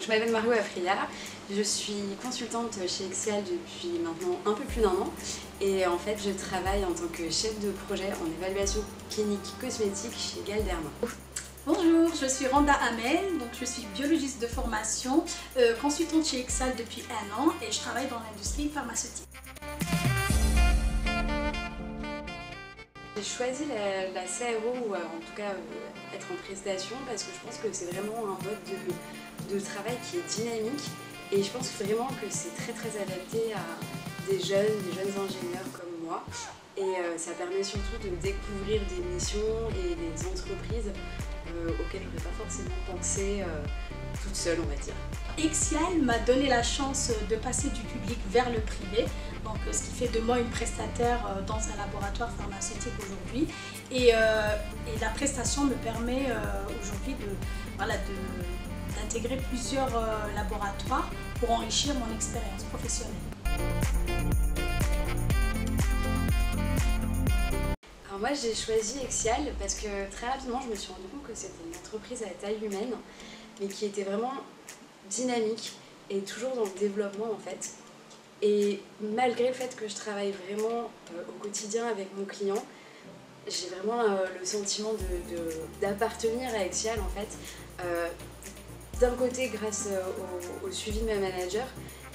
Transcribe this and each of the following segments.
m'appelle Margot Afriya, je suis consultante chez Exial depuis maintenant un peu plus d'un an et en fait je travaille en tant que chef de projet en évaluation clinique cosmétique chez Galderma. Bonjour, je suis Randa Hamel, donc je suis biologiste de formation, consultante chez Exial depuis un an et je travaille dans l'industrie pharmaceutique. J'ai choisi la CRO ou en tout cas être en prestation parce que je pense que c'est vraiment un mode de travail qui est dynamique et je pense vraiment que c'est très adapté à des jeunes ingénieurs comme moi et ça permet surtout de découvrir des missions et des entreprises auxquelles je n'aurais pas forcément pensé toute seule, on va dire. Exial m'a donné la chance de passer du public vers le privé, donc ce qui fait de moi une prestataire dans un laboratoire pharmaceutique aujourd'hui. Et la prestation me permet aujourd'hui d'intégrer plusieurs laboratoires pour enrichir mon expérience professionnelle. Alors moi j'ai choisi Exial parce que très rapidement je me suis rendu compte que c'était une entreprise à taille humaine mais qui était vraiment dynamique et toujours dans le développement en fait. Et malgré le fait que je travaille vraiment au quotidien avec mon client, j'ai vraiment le sentiment d'appartenir à Exial en fait. D'un côté grâce au suivi de mes managers,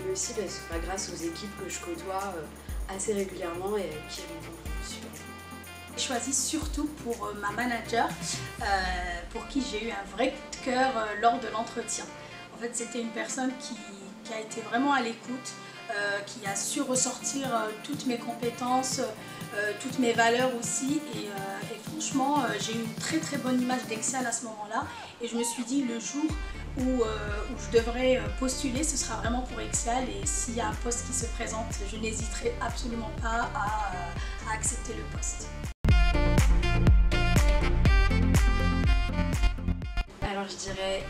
mais aussi grâce aux équipes que je côtoie assez régulièrement et avec qui je m'entends super. J'ai choisi surtout pour ma manager, pour qui j'ai eu un vrai coup de cœur lors de l'entretien. En fait, c'était une personne qui a été vraiment à l'écoute, qui a su ressortir toutes mes compétences, toutes mes valeurs aussi. Et franchement, j'ai eu une très bonne image d'Exial à ce moment-là. Et je me suis dit, le jour où je devrais postuler, ce sera vraiment pour Exial. Et s'il y a un poste qui se présente, je n'hésiterai absolument pas à accepter le poste. Alors je dirais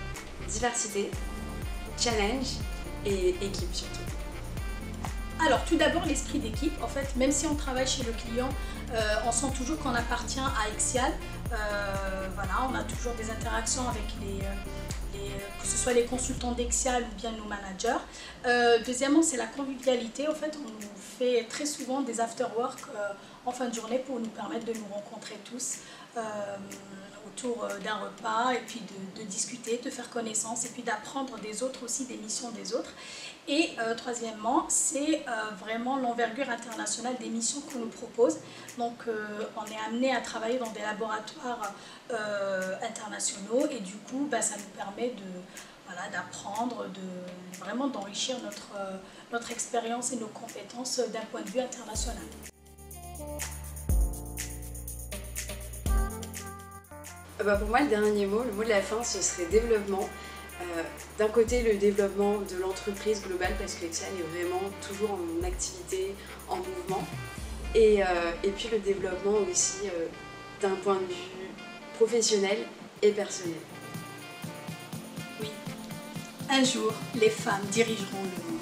diversité, challenge et équipe surtout. Alors tout d'abord l'esprit d'équipe, en fait même si on travaille chez le client, on sent toujours qu'on appartient à Exial. Voilà, on a toujours des interactions avec que ce soit les consultants d'Exial ou bien nos managers. Deuxièmement c'est la convivialité, en fait on nous fait très souvent des after-work en fin de journée pour nous permettre de nous rencontrer tous autour d'un repas et puis de discuter, de faire connaissance et puis d'apprendre des autres aussi, des missions des autres. Et troisièmement, c'est vraiment l'envergure internationale des missions qu'on nous propose. Donc on est amené à travailler dans des laboratoires internationaux et du coup ça nous permet d'apprendre, vraiment d'enrichir notre expérience et nos compétences d'un point de vue international. Pour moi, le dernier mot, le mot de la fin, ce serait développement. D'un côté, le développement de l'entreprise globale, parce que Exial est vraiment toujours en activité, en mouvement. Et puis le développement aussi d'un point de vue professionnel et personnel. Oui, un jour, les femmes dirigeront le monde.